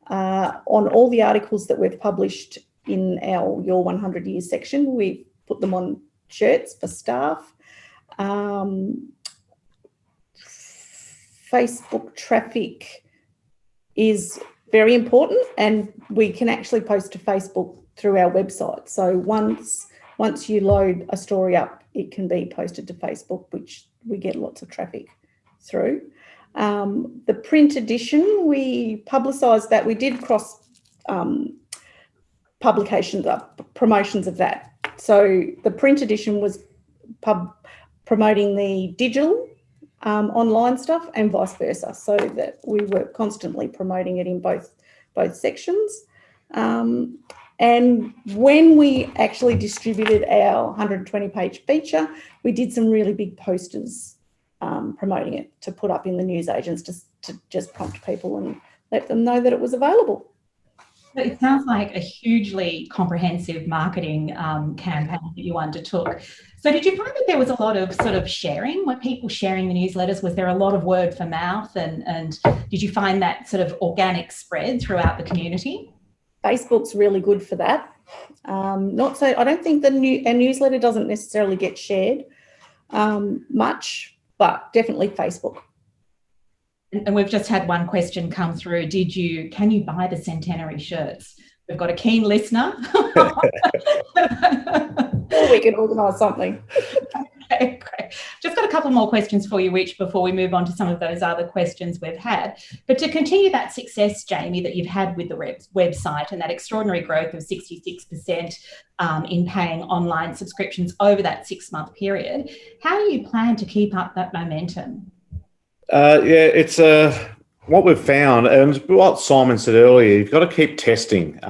on all the articles that we've published in our Your 100 Years section. We put them on shirts for staff. Facebook traffic is very important, and we can actually post to Facebook through our website. So once you load a story up, it can be posted to Facebook, which we get lots of traffic through. The print edition, we publicised that. We did cross publications up, promotions of that. So the print edition was promoting the digital online stuff and vice versa, so that we were constantly promoting it in both sections. And when we actually distributed our 120-page feature, we did some really big posters promoting it to put up in the newsagents to just prompt people and let them know that it was available. It sounds like a hugely comprehensive marketing campaign that you undertook. So did you find that there was a lot of sort of sharing? Were people sharing the newsletters? Was there a lot of word for mouth? And did you find that sort of organic spread throughout the community? Facebook's really good for that. Not so. I don't think our newsletter doesn't necessarily get shared much, but definitely Facebook. And we've just had one question come through. Can you buy the Centenary shirts? We've got a keen listener. Or we can organise something. Okay, great. Just got a couple more questions for you, Rich, before we move on to some of those other questions we've had. But to continue that success, Jamie, that you've had with the website and that extraordinary growth of 66% in paying online subscriptions over that 6-month period, how do you plan to keep up that momentum? Yeah, it's what we've found, and what Simon said earlier, you've got to keep testing.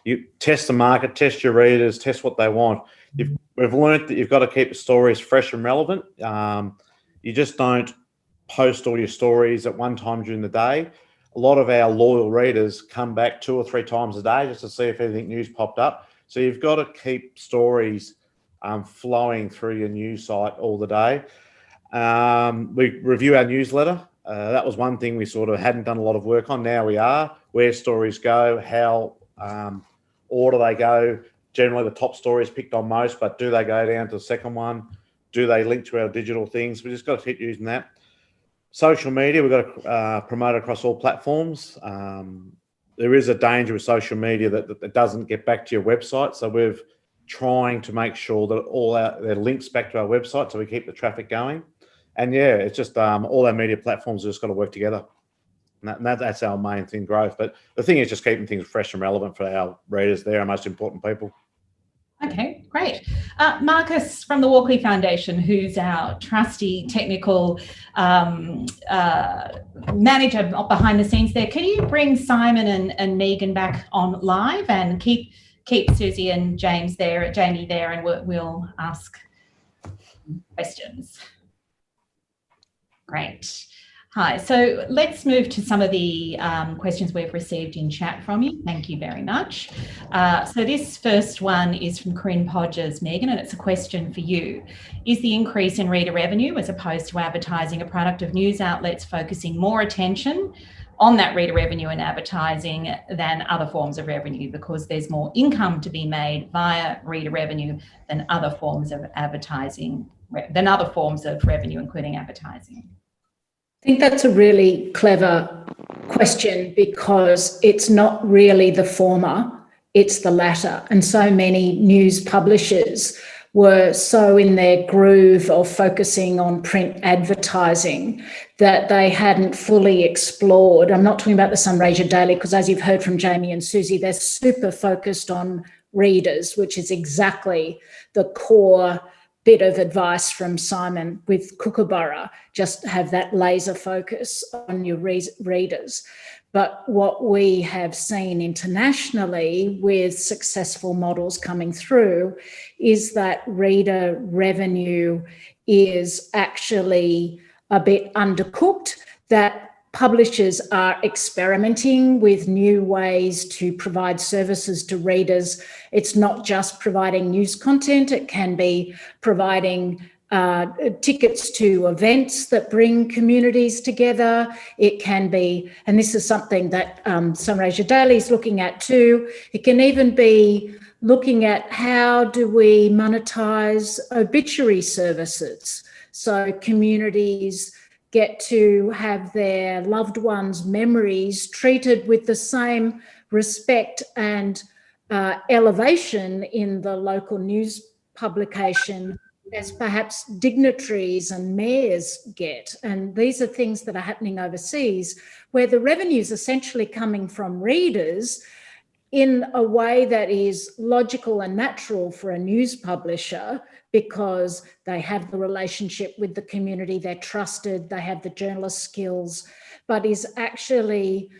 You test the market, test your readers, test what they want. We've learned that you've got to keep the stories fresh and relevant. You just don't post all your stories at one time during the day. A lot of our loyal readers come back 2 or 3 times a day just to see if anything new's popped up. So you've got to keep stories flowing through your news site all the day. We review our newsletter. That was one thing we sort of hadn't done a lot of work on. Now we are. Where stories go, how order they go. Generally, the top story is picked on most, but do they go down to the second one? Do they link to our digital things? We just got to keep using that. Social media, we've got to promote across all platforms. There is a danger with social media that it doesn't get back to your website. So we're trying to make sure that all their links back to our website so we keep the traffic going. And yeah, it's just all our media platforms have just got to work together. And that's our main thing, growth. But the thing is just keeping things fresh and relevant for our readers. They're our most important people. Okay, great. Marcus from the Walkley Foundation, who's our trusty technical manager behind the scenes there, can you bring Simon and Megan back on live and keep Susie and Jamie there, and we'll ask questions. Great. Hi, so let's move to some of the questions we've received in chat from you. Thank you very much. So this first one is from Corinne Podgers, Megan, and it's a question for you. Is the increase in reader revenue as opposed to advertising a product of news outlets focusing more attention on that reader revenue and advertising than other forms of revenue, because there's more income to be made via reader revenue than other forms of advertising, than other forms of revenue, including advertising? I think that's a really clever question, because it's not really the former, it's the latter. And so many news publishers were so in their groove of focusing on print advertising that they hadn't fully explored. I'm not talking about the Sunraysia Daily, because as you've heard from Jamie and Susie, they're super focused on readers, which is exactly the core bit of advice from Simon with Kookaburra. Just have that laser focus on your readers. But what we have seen internationally with successful models coming through is that reader revenue is actually a bit undercooked, that publishers are experimenting with new ways to provide services to readers. It's not just providing news content, it can be providing tickets to events that bring communities together. It can be, and this is something that Sunraysia Daily is looking at too, it can even be looking at how do we monetize obituary services so communities get to have their loved ones' memories treated with the same respect and elevation in the local news publication as perhaps dignitaries and mayors get. And these are things that are happening overseas, where the revenue is essentially coming from readers in a way that is logical and natural for a news publisher, because they have the relationship with the community, they're trusted, they have the journalist skills, but is actually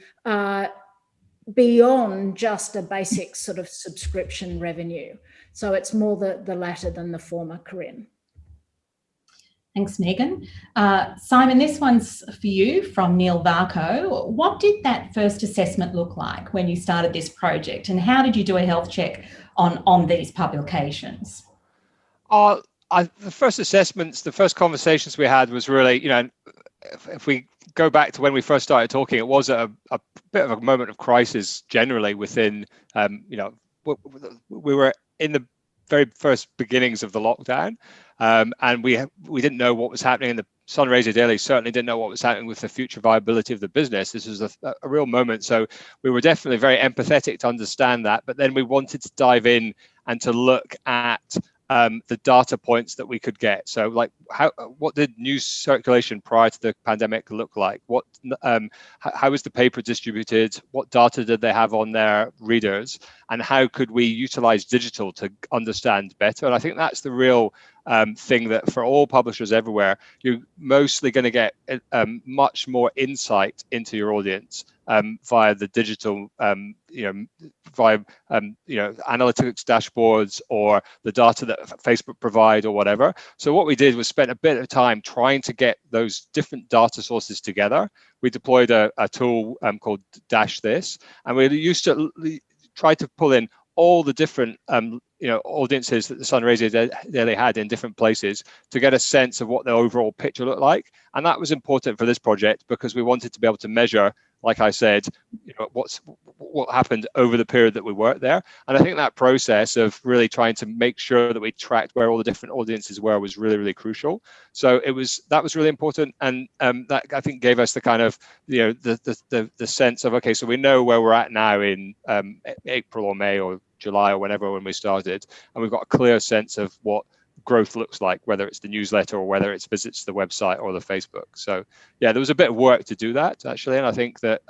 beyond just a basic sort of subscription revenue. So it's more the latter than the former, Corinne. Thanks, Megan. Simon, this one's for you from Neil Varco. What did that first assessment look like when you started this project, and how did you do a health check on these publications? The first assessments, the first conversations we had was really, if we go back to when we first started talking, it was a bit of a moment of crisis generally within, we were in the very first beginnings of the lockdown, and we didn't know what was happening in the Sunraysia Daily, certainly didn't know what was happening with the future viability of the business. This was a real moment. So we were definitely very empathetic to understand that, but then we wanted to dive in and to look at the data points that we could get. So like what did news circulation prior to the pandemic look like? How was the paper distributed? What data did they have on their readers? And how could we utilize digital to understand better? And I think that's the real thing that for all publishers everywhere, you're mostly going to get much more insight into your audience via the digital, via analytics dashboards or the data that Facebook provide or whatever. So what we did was spend a bit of time trying to get those different data sources together. We deployed a tool called Dash This, and we used to try to pull in all the different audiences that the Sunraysia Daily had in different places to get a sense of what the overall picture looked like. And that was important for this project because we wanted to be able to measure, like I said, what happened over the period that we worked there. And I think that process of really trying to make sure that we tracked where all the different audiences were was really, really crucial. So that was really important, and that I think gave us the kind of the sense of, okay, so we know where we're at now in April or May or July or whenever when we started, and we've got a clear sense of what growth looks like, whether it's the newsletter or whether it's visits to the website or the Facebook. So yeah, there was a bit of work to do that actually, and I think that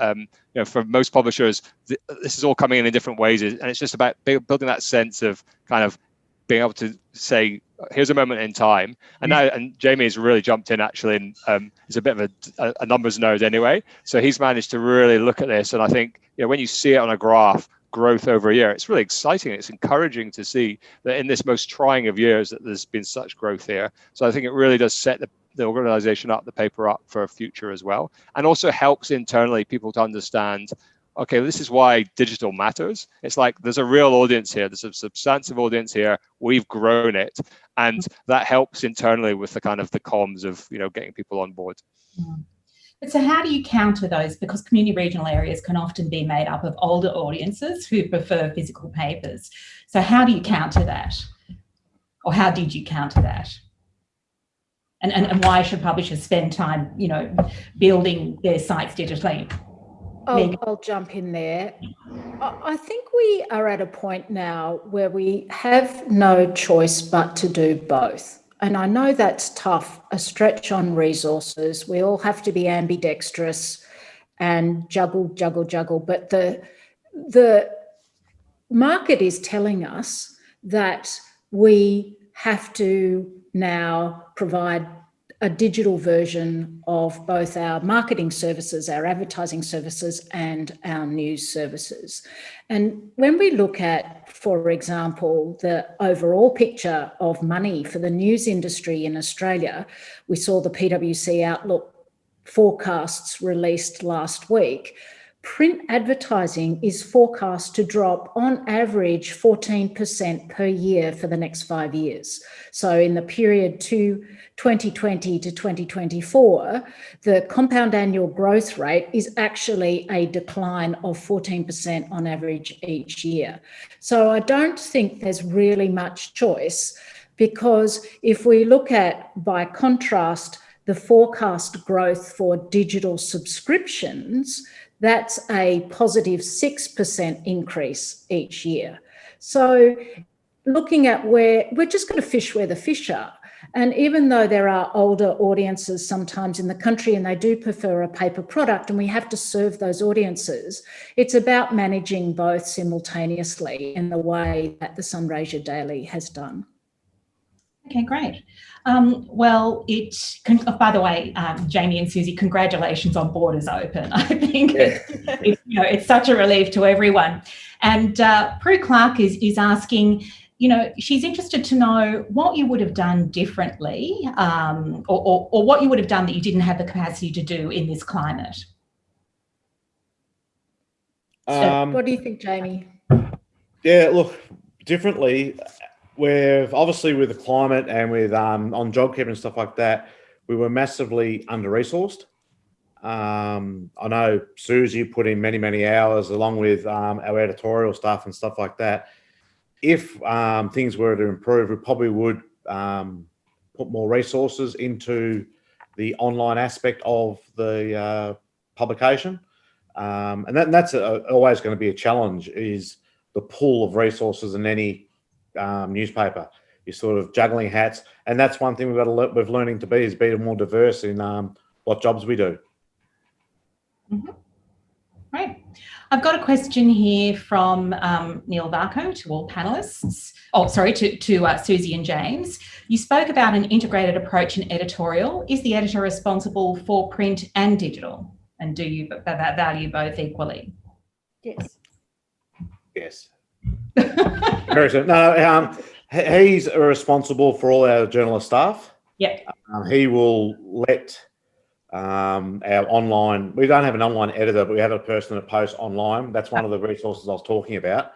for most publishers this is all coming in different ways, and it's just about building that sense of kind of being able to say, here's a moment in time. And now, and Jamie has really jumped in actually, and he's a bit of a numbers nerd anyway, so he's managed to really look at this, and I think when you see it on a graph, growth over a year, it's really exciting. It's encouraging to see that in this most trying of years that there's been such growth here. So I think it really does set the organization up, the paper up for a future as well, and also helps internally people to understand, okay, this is why digital matters. It's like there's a real audience here, there's a substantive audience here, we've grown it, and that helps internally with the kind of the comms of getting people on board. But so how do you counter those? Because community regional areas can often be made up of older audiences who prefer physical papers. So how do you counter that? Or how did you counter that? And why should publishers spend time, building their sites digitally? I'll jump in there. I think we are at a point now where we have no choice but to do both. And I know that's tough, a stretch on resources. We all have to be ambidextrous and juggle. But the market is telling us that we have to now provide a digital version of both our marketing services, our advertising services, and our news services. And when we look at, for example, the overall picture of money for the news industry in Australia, we saw the PwC Outlook forecasts released last week. Print advertising is forecast to drop on average 14% per year for the next 5 years. So in the period to 2020 to 2024, the compound annual growth rate is actually a decline of 14% on average each year. So I don't think there's really much choice, because if we look at, by contrast, the forecast growth for digital subscriptions, that's a positive 6% increase each year. So looking at where, we're just going to fish where the fish are. And even though there are older audiences sometimes in the country and they do prefer a paper product and we have to serve those audiences, it's about managing both simultaneously in the way that the Sunraysia Daily has done. Okay, great. Well, by the way, Jamie and Susie, congratulations on Borders Open. I think it's such a relief to everyone. And Prue Clark is asking, she's interested to know what you would have done differently, or what you would have done that you didn't have the capacity to do in this climate. What do you think, Jamie? Yeah, look, differently. We've obviously, with the climate and with on JobKeeper and stuff like that, we were massively under-resourced. I know Susie put in many hours along with our editorial staff and stuff like that. If things were to improve, we probably would put more resources into the online aspect of the publication. And that's always going to be a challenge, is the pool of resources in any newspaper. You're sort of juggling hats, and that's one thing we've got to we're learning to be, is be more diverse in what jobs we do. Mm-hmm. Right. I've got a question here from Neil Varco to all panelists. Oh, sorry, to Susie and James. You spoke about an integrated approach in editorial. Is the editor responsible for print and digital? And do you value both equally? Yes. Yes. No, he's responsible for all our journalist staff. Yep. He will let our online, we don't have an online editor, but we have a person that posts online. That's one of the resources I was talking about.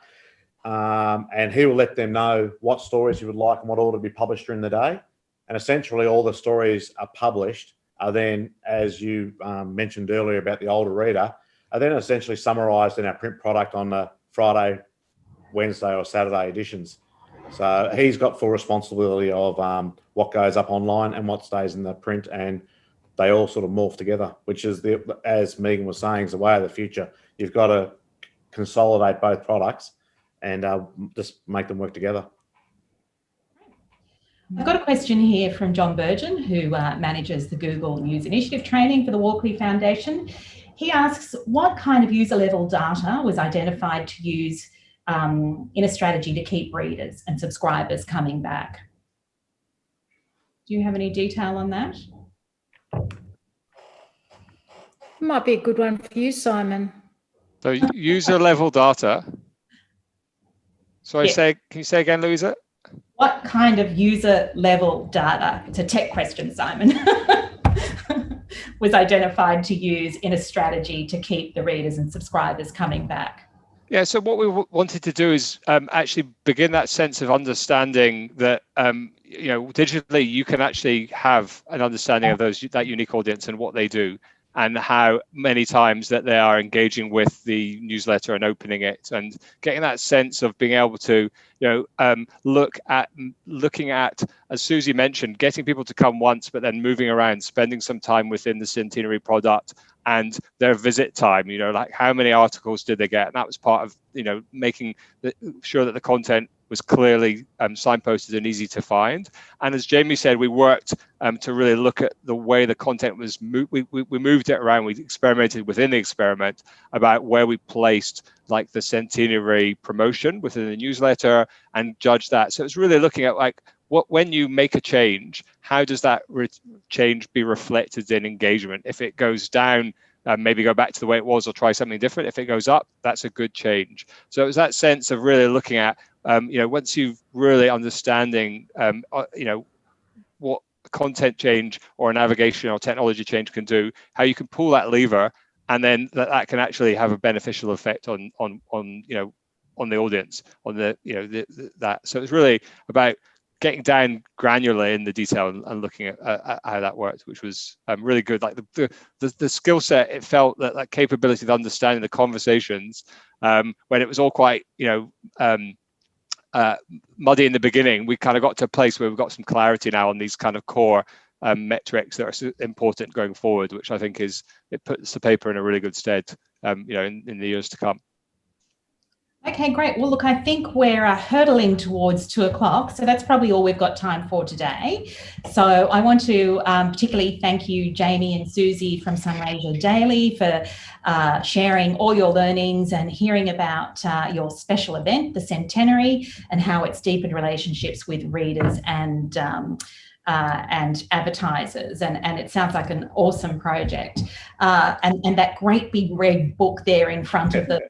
and he will let them know what stories he would like and what ought to be published during the day. And essentially all the stories are published are then, as you mentioned earlier about the older reader, are then essentially summarised in our print product on the Friday, Wednesday or Saturday editions. So he's got full responsibility of what goes up online and what stays in the print, and they all sort of morph together, which is, as Megan was saying, is the way of the future. You've got to consolidate both products and just make them work together. I've got a question here from John Burgeon, who manages the Google News Initiative training for the Walkley Foundation. He asks, what kind of user-level data was identified to use in a strategy to keep readers and subscribers coming back? Do you have any detail on that? Might be a good one for you, Simon. So user-level data. Sorry, Yeah. can you say again, Louisa? What kind of user-level data, it's a tech question, Simon, was identified to use in a strategy to keep the readers and subscribers coming back? Yeah, so what we wanted to do is actually begin that sense of understanding that, digitally you can actually have an understanding of that unique audience and what they do, and how many times that they are engaging with the newsletter and opening it, and getting that sense of being able to, looking at, as Susie mentioned, getting people to come once, but then moving around, spending some time within the Centenary product and their visit time, like how many articles did they get? And that was part of, making sure that the content was clearly signposted and easy to find. And as Jamie said, we worked to really look at the way the content was moved. We moved it around. We experimented within the experiment about where we placed like the Centenary promotion within the newsletter and judged that. So it's really looking at like when you make a change, how does that change be reflected in engagement? If it goes down, maybe go back to the way it was or try something different. If it goes up, that's a good change. So it was that sense of really looking at, once you've really understanding, what a content change or a navigation or technology change can do, how you can pull that lever, and then that can actually have a beneficial effect on the audience, on that. So it's really about getting down granularly in the detail and looking at how that worked, which was really good. Like the skill set, it felt that capability of understanding the conversations, when it was all quite muddy in the beginning, we kind of got to a place where we've got some clarity now on these kind of core metrics that are important going forward, which I think it puts the paper in a really good stead, in the years to come. Okay, great. Well, look, I think we're hurtling towards 2 o'clock, so that's probably all we've got time for today. So I want to particularly thank you, Jamie and Susie from Sunraysia Daily, for sharing all your learnings and hearing about your special event, the Centenary, and how it's deepened relationships with readers and advertisers, and it sounds like an awesome project. And that great big red book there in front of them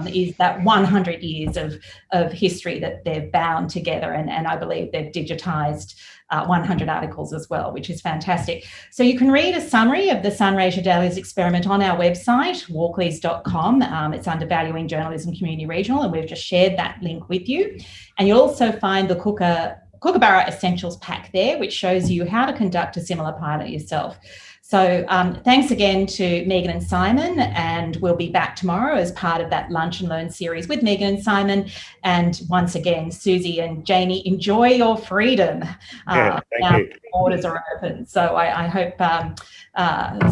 is that 100 years of history that they've bound together, and I believe they've digitised 100 articles as well, which is fantastic. So you can read a summary of the Sunraysia Daily's experiment on our website, walkleys.com. It's under Valuing Journalism Community Regional, and we've just shared that link with you. And you'll also find the Kookaburra Essentials Pack there, which shows you how to conduct a similar pilot yourself. So thanks again to Megan and Simon, and we'll be back tomorrow as part of that Lunch and Learn series with Megan and Simon. And once again, Susie and Jamie, enjoy your freedom. Thank you. Borders are open. So I hope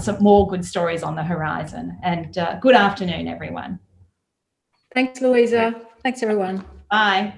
some more good stories on the horizon. And good afternoon, everyone. Thanks, Louisa. Thanks, everyone. Bye.